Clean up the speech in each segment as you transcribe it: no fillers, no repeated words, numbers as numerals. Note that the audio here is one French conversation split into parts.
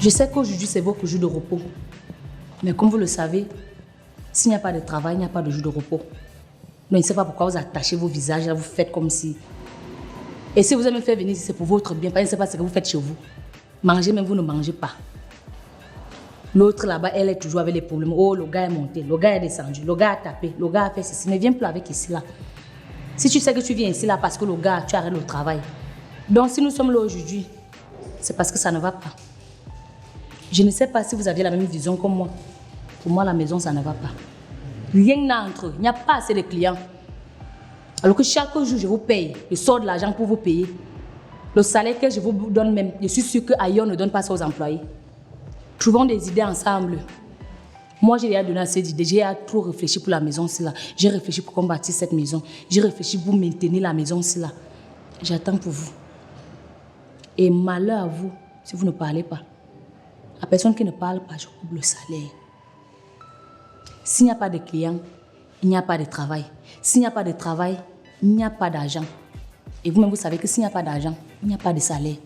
Je sais qu'aujourd'hui, c'est votre jour de repos. Mais comme vous le savez, s'il n'y a pas de travail, il n'y a pas de jour de repos. Donc, je ne sais pas pourquoi vous attachez vos visages, là, vous faites comme si... Et si vous avez fait venir ici, c'est pour votre bien. Je ne sais pas ce que vous faites chez vous. Mangez, même vous ne mangez pas. L'autre là-bas, elle est toujours avec les problèmes. Oh, le gars est monté, le gars est descendu, le gars a tapé, le gars a fait ceci. Ne viens plus avec ici là. Si tu sais que tu viens ici là parce que le gars, tu arrêtes le travail. Donc si nous sommes là aujourd'hui, c'est parce que ça ne va pas. Je ne sais pas si vous aviez la même vision que moi. Pour moi, la maison, ça ne va pas. Rien n'entre, il n'y a pas assez de clients. Alors que chaque jour, je vous paye. Je sors de l'argent pour vous payer. Le salaire que je vous donne même, je suis sûre qu'ailleurs ne donne pas ça aux employés. Trouvons des idées ensemble. Moi, j'ai déjà donné assez d'idées. J'ai trop réfléchi pour la maison, là. J'ai réfléchi pour qu'on bâtisse cette maison. J'ai réfléchi pour maintenir la maison, là. J'attends pour vous. Et malheur à vous si vous ne parlez pas. La personne qui ne parle pas, je coupe le salaire. S'il n'y a pas de clients, il n'y a pas de travail. S'il n'y a pas de travail, il n'y a pas d'argent. Et vous-même, vous savez que s'il n'y a pas d'argent, il n'y a pas de salaire.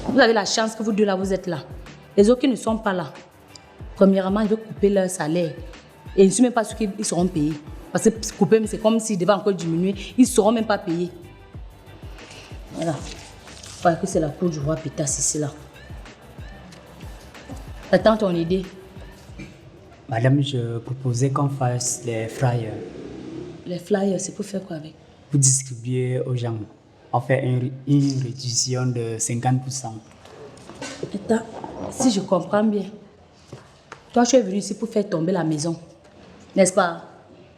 Vous avez la chance que vous deux là, vous êtes là. Les autres qui ne sont pas là, premièrement, je vais couper leur salaire. Et je ne suis même pas sûre qu'ils seront payés. Parce que couper, c'est comme s'ils devaient encore diminuer. Ils ne seront même pas payés. Voilà. Je crois que c'est la cour du roi Pétas ici là. Attends ton idée. Madame, je proposais qu'on fasse les flyers. Les flyers, c'est pour faire quoi avec? Vous distribuez aux gens. On fait une réduction de 50%. Attends, si je comprends bien, toi tu es venu ici pour faire tomber la maison, n'est-ce pas?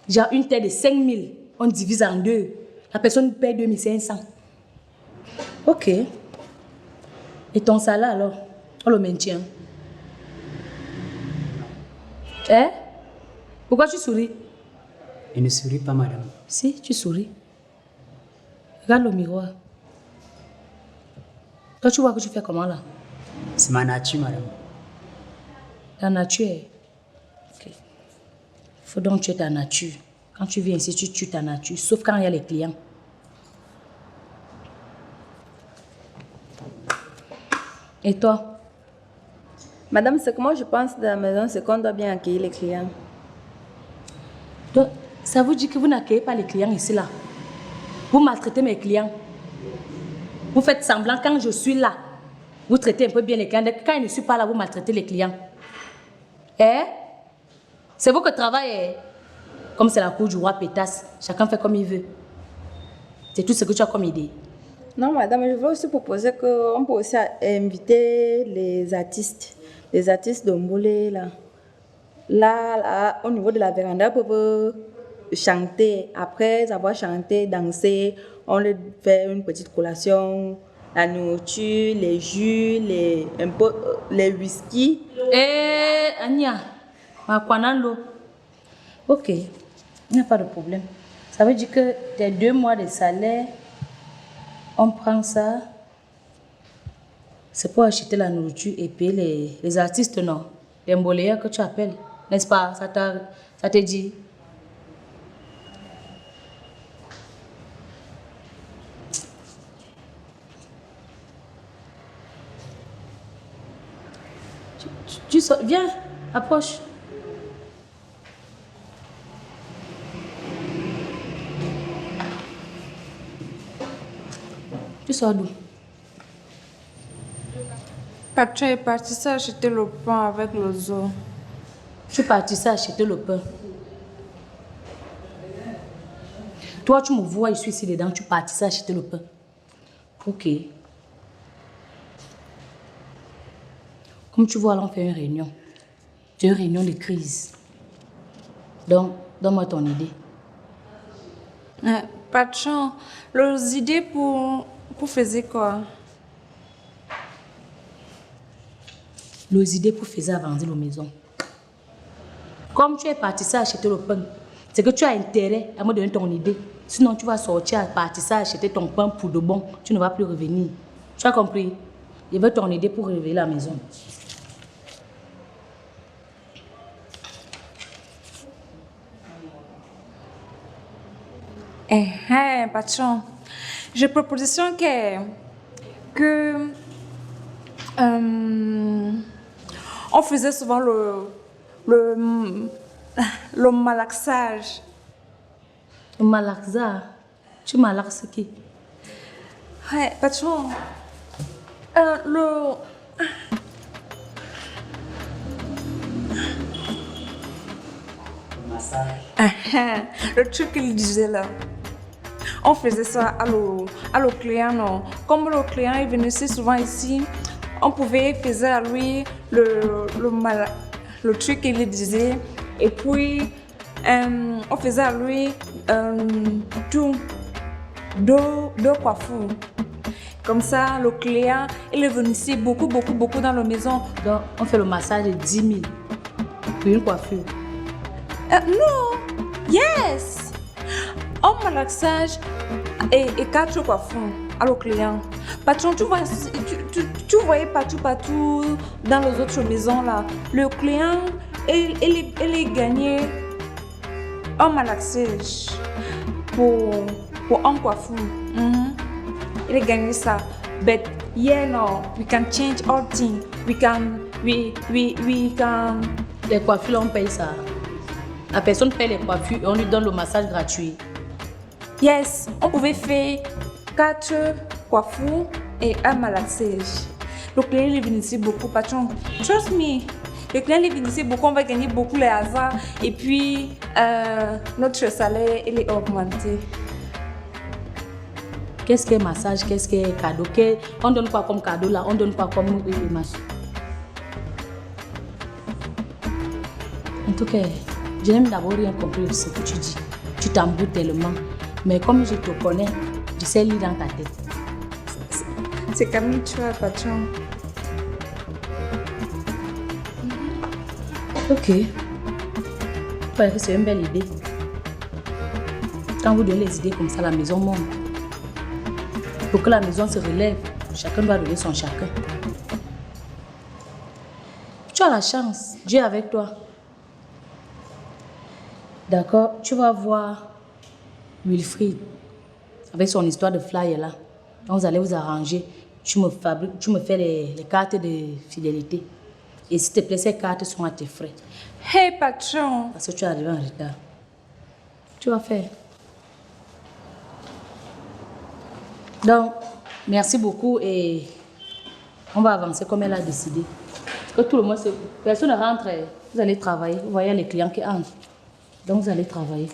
Genre une terre de 5 000, on divise en deux. La personne paie 2 500. Ok. Et ton salaire alors? On le maintient. Hein? Pourquoi tu souris? Je ne souris pas, madame. Si, tu souris. Regarde le miroir. Toi, tu vois que tu fais comment là? C'est ma nature, madame. La nature est... Ok. Il faut donc tuer ta nature. Quand tu viens ici, tu tues ta nature, sauf quand il y a les clients. Et toi? Madame, ce que moi je pense de la maison, c'est qu'on doit bien accueillir les clients. Donc, ça vous dit que vous n'accueillez pas les clients ici là? Vous maltraitez mes clients. Vous faites semblant quand je suis là. Vous traitez un peu bien les clients. Quand je ne suis pas là, vous maltraitez les clients. Eh? C'est vous que travaillez. Comme c'est la cour du roi Pétas, chacun fait comme il veut. C'est tout ce que tu as comme idée. Non, madame, je veux aussi proposer qu'on peut aussi inviter les artistes de Mboulé, là. Là, au niveau de la véranda, ils peuvent chanter. Après avoir chanté, dansé, on leur fait une petite collation, la nourriture, les jus, un peu, les whisky. Eh, Anya, l'eau. Ok, il n'y a pas de problème. Ça veut dire que tes 2 mois de salaire, on prend ça, c'est pour acheter la nourriture et payer les artistes, non? Les mboléens que tu appelles, n'est-ce pas? Ça te dit? Viens, approche. Tu sors d'où? Patron est parti s'acheter le pain avec le zoo. Je suis partie acheter le pain. Toi, tu me vois, je suis ici dedans, tu es parti acheter le pain. Ok. Comme tu vois, là, on fait une réunion. C'est une réunion de crise. Donc, donne-moi ton idée. Patron, les idées pour faire quoi? Les idées pour faire avancer la maison. Comme tu es parti acheter le pain, c'est que tu as intérêt à me donner ton idée. Sinon, tu vas sortir, partir acheter ton pain pour de bon. Tu ne vas plus revenir. Tu as compris? Je veux ton idée pour réveiller la maison. Patron. J'ai proposition que on faisait souvent le malaxage. Le malaxa. Tu malaxes qui? Ouais, patron. Le truc qu'il disait là. On faisait ça à le client, non. Comme le client est venu si souvent ici, on pouvait faire à lui le truc qu'il disait. Et puis, on faisait à lui deux coiffures. Comme ça, le client, il est venu ici beaucoup dans la maison. Donc, on fait le massage de 10 000 pour une coiffure. Non, yes. Un malaxage et 4 coiffures à le client. Patron, tu voyais partout dans les autres maisons là. Le client, il est gagné un malaxage pour un coiffure. Il a gagné ça. But yeah, no, we can change all things. We can. Les coiffures, on paye ça. La personne paye les coiffures et on lui donne le massage gratuit. Yes, on pouvait faire 4 coiffures et un malaxage. Le client est venu ici beaucoup, patron. Trust me. Le client est venu ici beaucoup, on va gagner beaucoup les hasards. Et puis, notre salaire, il est augmenté. Qu'est-ce qu'est massage? Qu'est-ce qu'est cadeau? On donne quoi comme cadeau là? On donne quoi comme massage? En tout cas, je n'ai d'abord rien compris de ce que tu dis. Tu t'embrouilles tellement. Mais comme je te connais, je sais lire dans ta tête. C'est comme tu vois, patron. Ok. Je crois que c'est une belle idée. Quand vous donnez les idées comme ça, la maison monte. Pour que la maison se relève, chacun doit donner son chacun. Tu as la chance, Dieu est avec toi. D'accord, tu vas voir Wilfried avec son histoire de flyer là. Donc vous allez vous arranger. Tu me fais les cartes de fidélité. Et s'il te plaît, ces cartes sont à tes frais. Hey patron. Parce que tu es arrivé en retard. Tu vas faire. Donc, merci beaucoup et on va avancer comme elle a décidé. Que tout le monde, personne ne rentre, vous allez travailler. Vous voyez les clients qui entrent. Donc, vous allez travailler.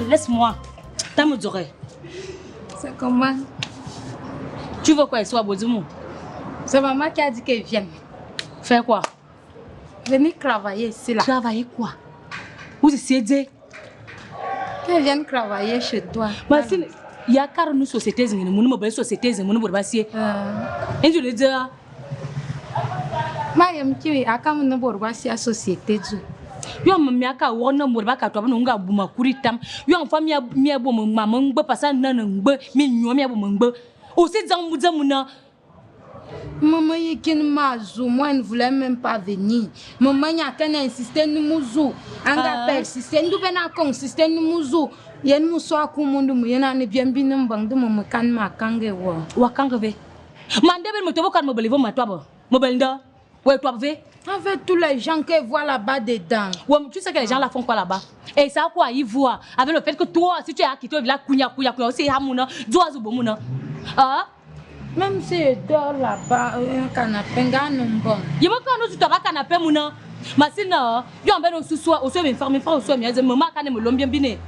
Laisse-moi. T'as me doré. C'est comment? Tu veux quoi, soit Bodimou? C'est maman qui a dit qu'elle vienne. Faire quoi? Venir travailler ici là. Travailler quoi? Vous essayez de dire? Qu'elle vienne travailler chez toi. Mais si il y a 40 sociétés, il y a une société, il y a une société. Et je le dis. Mariam qui est à Cameroun pour voir si la société. Yo mamiaka wona murba ka to bana nga buma kuritam yo amfa mi abo mama ngbe pasa nan ngbe mi nyo mi abo ngbe o se zamu na maman yekin mazu moi ne voulait même pas venir maman nya kana insister ni muzu anga persister ndu bena consister ni muzu yen muso akumundu mu yena ne biambi nambang de maman kan ma kange wo wa kange ve mande ben mo to kan mo belivo ma to ba mo belnda Ouais, toi, veux? En fait, tous les gens qui voient là-bas dedans. Ouais, tu sais que les gens là font quoi là-bas? Et ça, quoi, ils voient. Avec le fait que toi, si tu es quitté, il y a aussi Hamouna, Douazou Bomouna. Ah? Même si je dors là-bas, un canapé, un bon. Il m'a quand nous avons canapé, Mouna. Mais sinon, il y a un peu de sous-soir, au sommet, fermé, au sommet, maman, quand même, l'homme bien biné.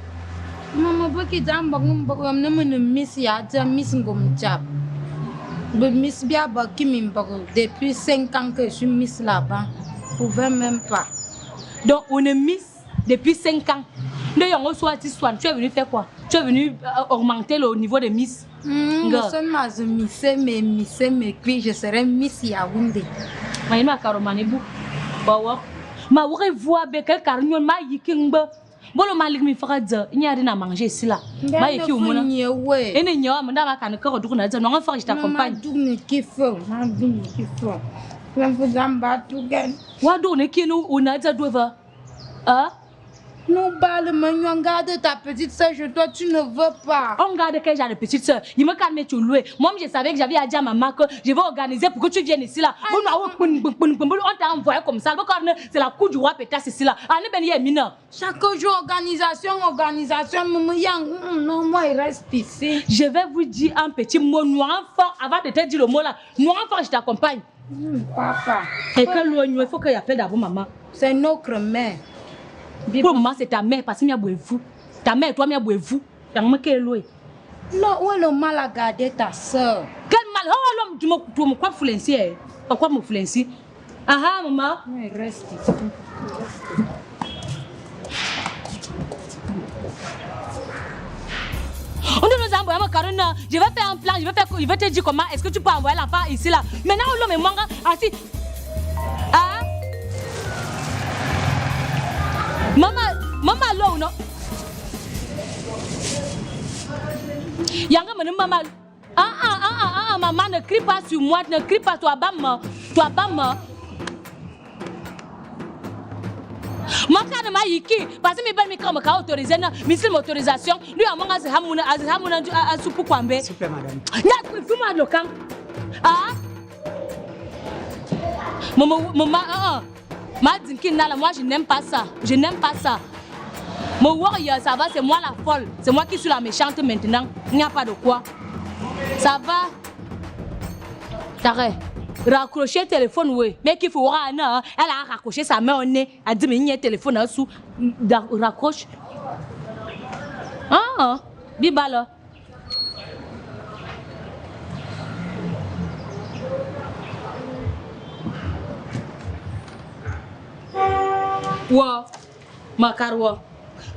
Maman, pour qui t'as un bon, miss ya, miss Ngomjab. Miss Biaba qui m'importe. Depuis 5 ans que je suis miss là-bas, je ne pouvais même pas. Donc, on est miss depuis 5 ans. D'ailleurs, on soit tu es venu faire quoi? Tu es venu augmenter le niveau de miss. Je je serai miss Yaoundé. Mais il m'a carrément ébou. Ma oué voix quel carignon ma yikingba. Bon, le malik mi fera dire, il n'y a rien à manger ici là. Ma yiki ou mona. Et n'y a pas de can que retourne à dire, non, enfin, je t'accompagne. Qui fait, qui fait. Je vous emballe tout gain. Wadou qui nous, on a dit, hein? Nous parlons, on garde ta petite soeur chez toi, tu ne veux pas. On garde que j'ai de petite soeur. Il me calme, tu louer. Moi, je savais que j'avais à dire à maman que je vais organiser pour que tu viennes ici là. On t'a envoyé comme ça. C'est la cour du roi Pétas ici là. Chaque jour, organisation, non, moi, il reste ici. Je vais vous dire un petit mot noir fort avant de te dire le mot là. Noir fort, je t'accompagne. Papa. Et que il faut qu'il appelle d'abord maman. C'est notre mère. Pour le moment, c'est ta mère parce qu'il y a vous. Ta mère, toi, il y a vous. Non, où est le mal à garder ta soeur? Quel mal? Oh, l'homme, tu me crois foulencier. Pourquoi me foulencier? Ah ah, maman. Oui, reste ici. On nous envoie ma carona. Je vais faire un plan, je vais te dire comment est-ce que tu peux envoyer l'enfant ici là. Maintenant, l'homme est manga assis. Ah? Maman, là ou non? Yanga, maman. Maman, ne crie pas sur moi, ne crie pas, toi, bam. Maka de maïki, parce que mes belles micros m'ont autorisé, mais c'est l'autorisation. Lui, à mon avis, Hamouna, à soupe Kwambe. Super, madame. N'a plus mal le camp. Ah? Maman, moi je n'aime pas ça. Je n'aime pas ça. Mon warrior, ça va, c'est moi la folle. C'est moi qui suis la méchante maintenant. Il n'y a pas de quoi. Ça va. T'arrêtes. Raccrocher le téléphone, oui. Mais qu'il faut voir, elle a raccroché sa main au nez. Elle dit, mais il y a un téléphone en dessous. Raccroche. Ah, biba là. Wa makarwa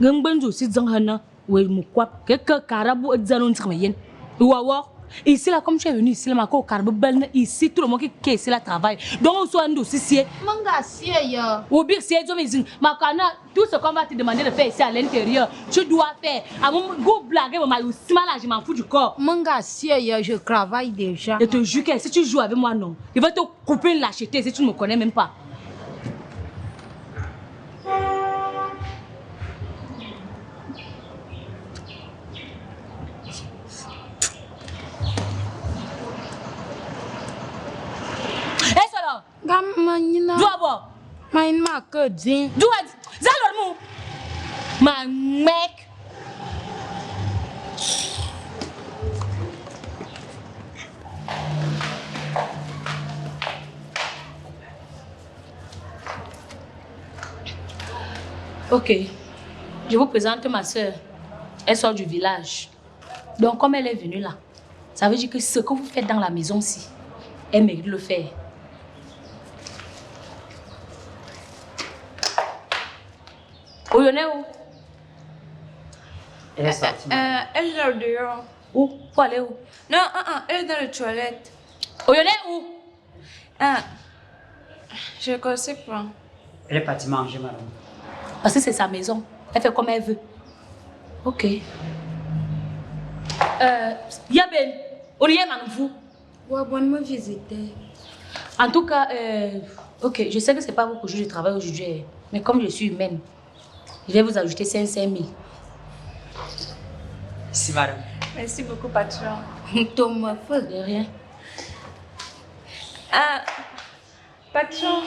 gangbanjo si zanghana we mukwap que karabu zanon travailler wa ici là comme je suis venu ici là ma ko karbu bel ici tout le monde qui ici là travaille donc on soit ndo si manga sié ya ou bien c'est zo mais makana tout ce qu'on va te demander de faire ici à l'intérieur tu dois faire à mon go blague moi aussi mal je m'en fous du corps manga sié ya je travaille déjà je te jure que si tu joues avec moi non il va te couper une lâcheté si tu ne me connais même pas. D'où ma que dit. D'où Zalormou. Ma mec. Ok. Je vous présente ma soeur. Elle sort du village. Donc, comme elle est venue là, ça veut dire que ce que vous faites dans la maison-ci, elle mérite de le faire. Où y'en est où? Elle est là dehors. Où? Pour aller où? Non, elle est dans les toilettes. Où y'en est où? Je ne sais pas. Elle est partie manger, madame. Parce que c'est sa maison. Elle fait comme elle veut. Ok. Yaben, on y est maintenant. Ouais, bon, me visiter. En tout cas, ok, je sais que c'est pas beaucoup de travail aujourd'hui, mais comme je suis humaine, je vais vous ajouter 500 000. Merci, madame. Merci beaucoup, patron. Thomas, De rien. Patron,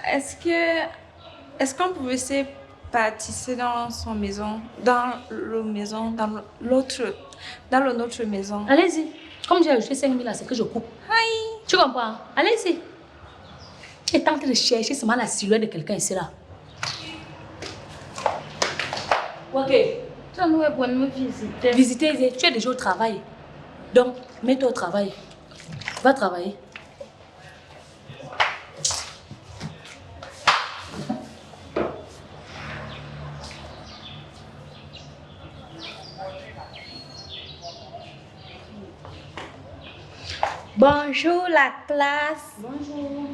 est-ce qu'on pouvait se pâtisser dans son maison, dans notre maison? Allez-y. Comme j'ai ajouté 5 000 là, c'est que je coupe. Aïe. Tu comprends? Allez-y. Et tente de chercher seulement la silhouette de quelqu'un ici là. Ok. Tu as nous pour me visiter. Visiter, tu es déjà au travail. Donc, mets-toi au travail. Va travailler. Bonjour la classe. Bonjour.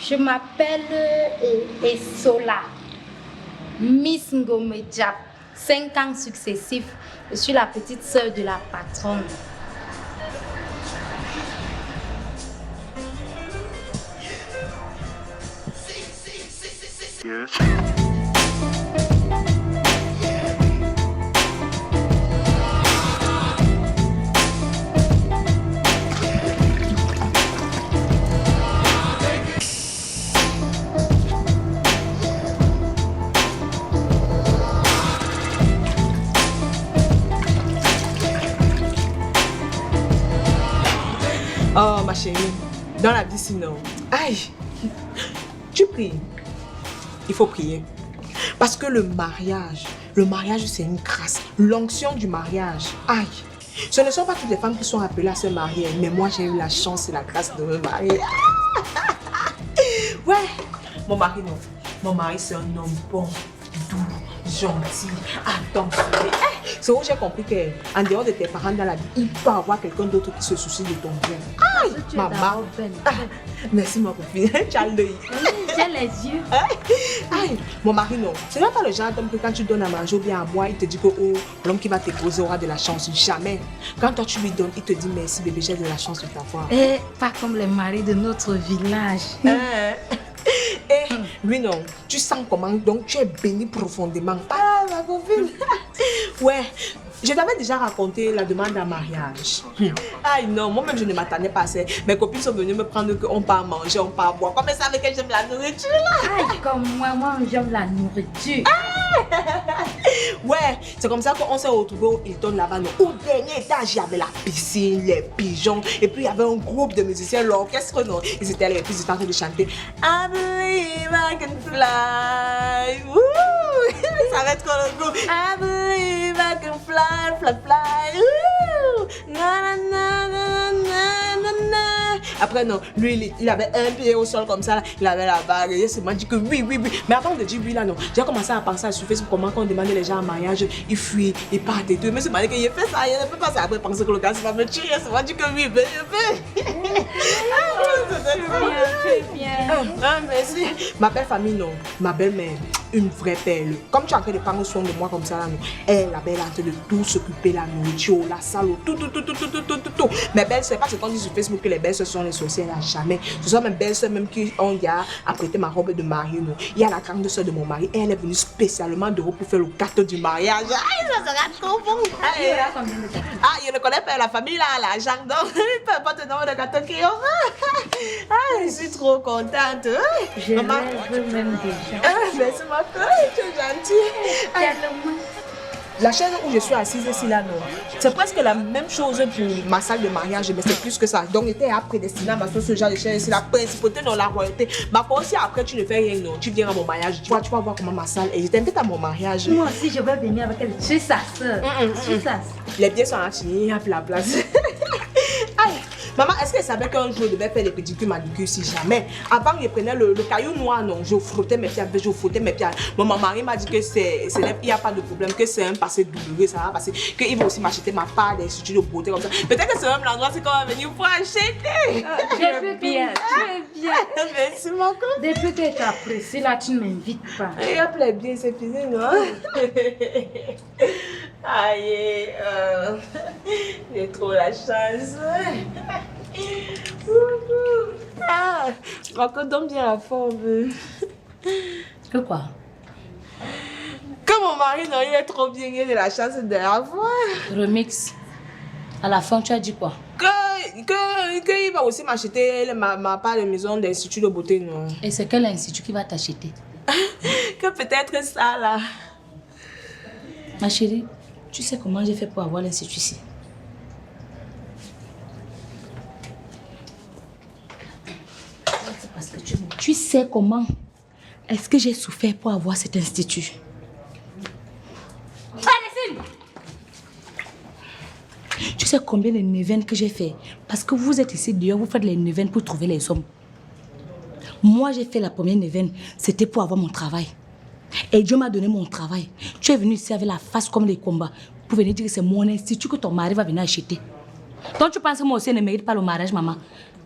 Je m'appelle Essola. Miss Ngomedjap. 5 ans successifs. Je suis la petite sœur de la patronne. Oh ma chérie, dans la vie sinon, aïe, tu pries. Il faut prier. Parce que le mariage c'est une grâce. L'onction du mariage, aïe. Ce ne sont pas toutes les femmes qui sont appelées à se marier, mais moi j'ai eu la chance et la grâce de me marier. Ouais, mon mari non. Mon mari c'est un homme bon, doux, gentil, attentionné. C'est où j'ai compris qu'en dehors de tes parents dans la vie, il peut y avoir quelqu'un d'autre qui se soucie de ton bien. Aïe, maman. Merci ma copine, tu as l'œil. J'ai les yeux. Aïe, mon mari non. Ce n'est pas le genre d'homme que quand tu donnes à manger ou bien à boire, il te dit que oh, l'homme qui va t'épouser aura de la chance. Jamais. Quand toi tu lui donnes, il te dit merci bébé, j'ai de la chance de t'avoir. Et pas comme les maris de notre village. Et lui non, tu sens comment, donc tu es béni profondément. Ah ma copine. Ouais, je t'avais déjà raconté la demande en mariage. Aïe non, moi-même je ne m'attendais pas à ça. Mes copines sont venues me prendre qu'on part manger, on part boire. Comme elles savaient que j'aime la nourriture là. Aïe, comme moi j'aime la nourriture. Ouais, c'est comme ça qu'on s'est retrouvés au Hilton là-bas. Au dernier étage, il y avait la piscine, les pigeons. Et puis il y avait un groupe de musiciens, l'orchestre, non. Ils étaient là et puis ils étaient en train de chanter I believe I can fly. Wouh! Ça va être comme le groupe. I believe I can fly, fly, fly. Wouh! Na na na na na na na. Après non, lui il avait un pied au sol comme ça, là. Il avait la bague. Et il m'a dit que oui. Mais avant de dire oui là non, j'ai commencé à penser sur Facebook comment on demandait les gens en mariage, ils fuient, ils partent et tout. Mais c'est pas dit qu'il fait ça, il ne peut pas ça. Après penser que le gars va me tuer, c'est pas dit que oui, ben je fais. C'est bien. Ah, merci. Ma belle famille non, ma belle-mère, une vraie perle. Comme tu es en train de prendre soin de moi comme ça là non, elle la belle en train de tout s'occuper, la nourriture, la salle, tout. Mes belles soeurs, pas ce qu'on dit sur Facebook que les belles soeurs sont les sorcières là, jamais. Ce sont mes belles soeurs même qui ont apprêté ma robe de mariée non. Il y a la grande soeur de mon mari, elle est venue spécialement d'Europe pour faire le gâteau du mariage. Aïe, ça sera trop bon. Ah, je ne connais pas la famille là, la Jacques, donc peu importe le nom de gâteau qu'il y aura. Ah, je suis trop contente. Je rêve même déjà. Merci ma fille, tu es gentille. La chaise où je suis assise ici là, non. C'est presque la même chose pour ma salle de mariage, mais c'est plus que ça. Donc, j'étais prédestinée à m'asseoir ce genre de chaise ici, la principauté dans la royauté. Mais quand si après tu ne fais rien, non, tu viens à mon mariage, tu vas voir comment ma salle est. Et je t'invite à mon mariage. Moi aussi, je vais venir avec elle. Je suis sa soeur. Je suis sa soeur. Les pieds sont achetés, il y a la place. Aïe. Maman, est-ce qu'elle savait qu'un jour je devais faire les pédicures manucures si jamais? Avant, je prenais le caillou noir, non, je frottais mes pieds, je frottais mes pieds. Mon mari m'a dit que il n'y a pas de problème, que c'est un passé douloureux, ça va passer. Qu'il va aussi m'acheter ma part des instituts de beauté comme ça. Peut-être que c'est même l'endroit, c'est qu'on va venir pour acheter. Tu es bien. Merci, mon cœur. Depuis que tu apprécies, là, tu ne m'invites pas. Il appelait bien, c'est fini, non? Aïe, j'ai trop la chance. Ah, encore donne bien la forme. Que quoi? Que mon mari, non, il est trop bien, il a de la chance de la voir. Remix. À la fin, tu as dit quoi? Que qu'il va aussi m'acheter ma part de maison d'institut de beauté, non? Et c'est quel institut qui va t'acheter? Que peut-être ça, là. Ma chérie, tu sais comment j'ai fait pour avoir l'institut ici? Parce que tu sais comment est-ce que j'ai souffert pour avoir cet institut? Tu sais combien de neuvaines que j'ai fait? Parce que vous êtes ici dehors, vous faites les neuvaines pour trouver les hommes. Moi, j'ai fait la première neuvaine, c'était pour avoir mon travail. Et Dieu m'a donné mon travail. Tu es venu ici avec la face comme les combats pour venir dire que c'est mon institut que ton mari va venir acheter. Donc tu penses que moi aussi je ne mérite pas le mariage, maman?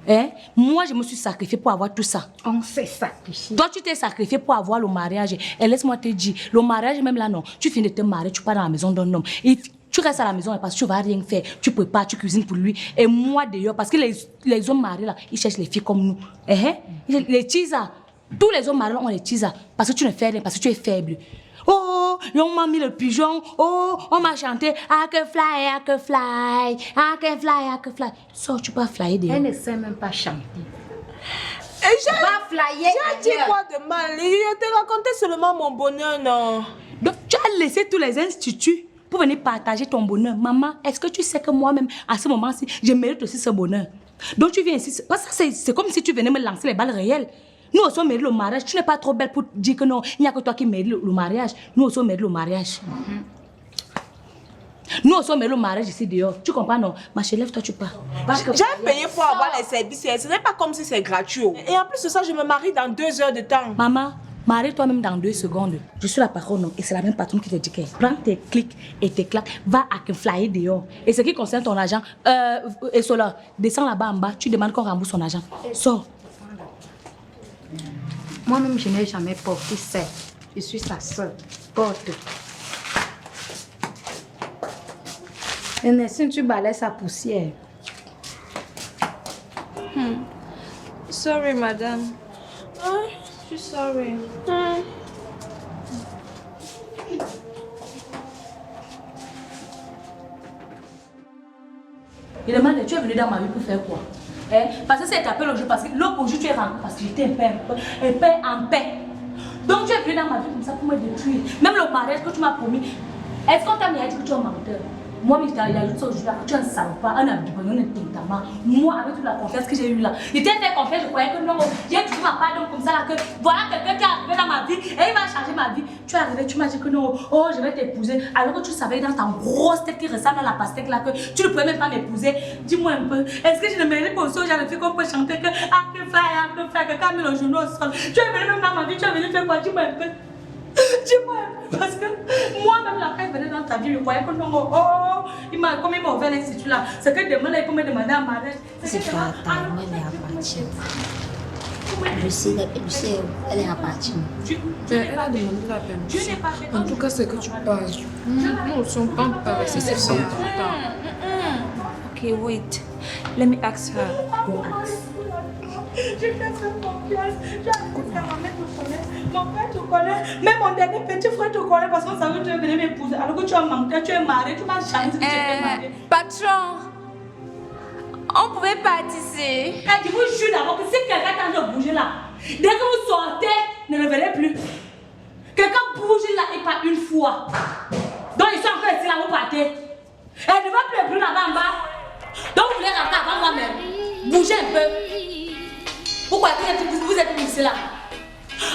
Hein? Moi, je me suis sacrifiée pour avoir tout ça. On s'est sacrifié. Toi, tu t'es sacrifiée pour avoir le mariage. Et laisse-moi te dire, le mariage même là, non. Tu finis de te marier, tu pars dans la maison d'un homme. Et tu restes à la maison parce que tu ne vas rien faire. Tu prépares, tu cuisines pour lui. Et moi, d'ailleurs, parce que les hommes mariés là, ils cherchent les filles comme nous. Les teasers. Tous les hommes mariés ont les teasers. Parce que tu ne fais rien, parce que tu es faible. Oh, on m'a mis le pigeon. Oh, on m'a chanté I can fly, I can fly, I can fly, I can fly. Sors, tu peux flyer d'ailleurs. Elle ne sait même pas chanter. Et j'ai dit ailleurs. quoi de mal? Je te racontais seulement mon bonheur, non? Donc, tu as laissé tous les instituts pour venir partager ton bonheur. Maman, est-ce que tu sais que moi-même, à ce moment-ci, je mérite aussi ce bonheur? Donc, tu viens ici. Parce que c'est comme si tu venais me lancer les balles réelles. Nous aussi, on mérite le mariage. Tu n'es pas trop belle pour dire que non, il n'y a que toi qui mérite le mariage. Nous aussi, on mérite le mariage. Nous aussi, on mérite le mariage ici dehors. Tu comprends, non? Ma chérie, lève-toi, tu pars. J'ai payé pour avoir les services. Ce n'est pas comme si c'est gratuit. Et en plus de ça, je me marie dans 2 heures de temps. Maman, marie-toi même dans 2 secondes. Je suis la patronne, non? Et c'est la même patronne qui te dit que prends tes clics et tes claques, va à un flyer dehors. Et ce qui concerne ton argent, et cela, descends là-bas en bas, tu demandes qu'on rembourse son argent. Sors. Moi-même, je n'ai jamais porté ça. Je suis sa soeur. Porte. Ernestine, tu balais sa poussière. Sorry, madame. Je suis sorry. Il demande, tu es venu dans ma vie pour faire quoi? Parce que c'est tapé le jeu, parce que l'autre jour tu es rentré parce que j'étais un peu en paix. Donc tu es venu dans ma vie comme ça pour me détruire. Même le mariage que tu m'as promis. Est-ce qu'on t'a dit que tu es un menteur? Moi, il a dit ça aujourd'hui, tu es un salopard, un abdouban, un intentament. Moi, avec toute la confiance que j'ai eue là, j'étais fait confiance, je croyais que non, j'ai toujours ma part donc comme ça là, que voilà quelqu'un qui est arrivé dans ma vie et il va changer ma vie. Tu es arrivé, tu m'as dit que non, oh, je vais t'épouser. Alors que tu savais dans ta grosse tête qui ressemble à la pastèque là, que tu ne pouvais même pas m'épouser. Dis-moi un peu, est-ce que je ne mérite pas aussi au genre de fille qu'on peut chanter que ah, que fly, quelqu'un a mis le genou au sol. Tu es venu même dans ma vie, tu es venu faire quoi? Dis-moi un peu. Dis-moi, parce que moi-même, la paix venait dans ta vie, je croyais que non, oh, comme il m'a ouvert l'institut là, c'est que demain là, il peut me demander un mariage. C'est pas ta maman, elle est appartient. Je sais, elle est appartient. Elle a demandé la permission. En tout cas, c'est que tu parles. Nous ne sommes pas pareils, c'est important. Okay, wait. Let me ask her. Go ask. Je t'ai fait confiance. J'ai appris que ma mère te connaît, mon frère te connaît, même mon dernier petit frère te connaît parce qu'on savait que tu es venu m'épouser. Alors que tu as manqué, tu es marié, tu m'as changé que tu étais marié. Patron, on pouvait partir. Je vous jure d'abord que si quelqu'un tente de bouger là, dès que vous sortez, ne le verrez plus. Quelqu'un bouge là et pas une fois. Donc ils sont encore ici là, vous partez. Elle ne va plus là-bas en bas. Donc vous voulez rentrer avant moi-même. Bougez un peu. Pourquoi vous êtes ici là?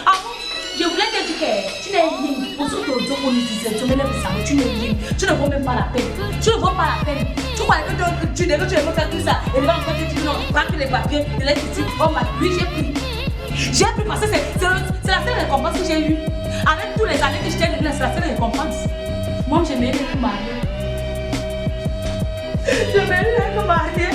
Ah bon? Je voulais te dire que tu n'es rien. Pour ce que on nous disait, tu n'es rien. Tu ne vaux même pas la peine. Tu ne vaux pas la peine. Tu crois que tu devais faire tout ça. Et va encore te dire non, prends les papiers, je laisse ici. Oh ma, oui, j'ai pris. J'ai pris parce que c'est la seule récompense que j'ai eue. Avec tous les années que je t'ai donné, c'est la seule récompense. Moi, je mérite d'être mariée. Je mérite d'être mariée.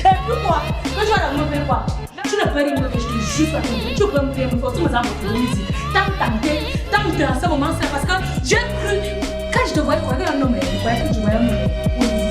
Et pourquoi? Que tu vas me faire quoi? Tu ne peux rien me faire, je te jure pas. Tu peux me faire, tu me faire musique. Tant que dans ce moment, c'est parce que j'ai cru. Quand je te voyais, je croyais que non, mais je croyais que tu voyais mon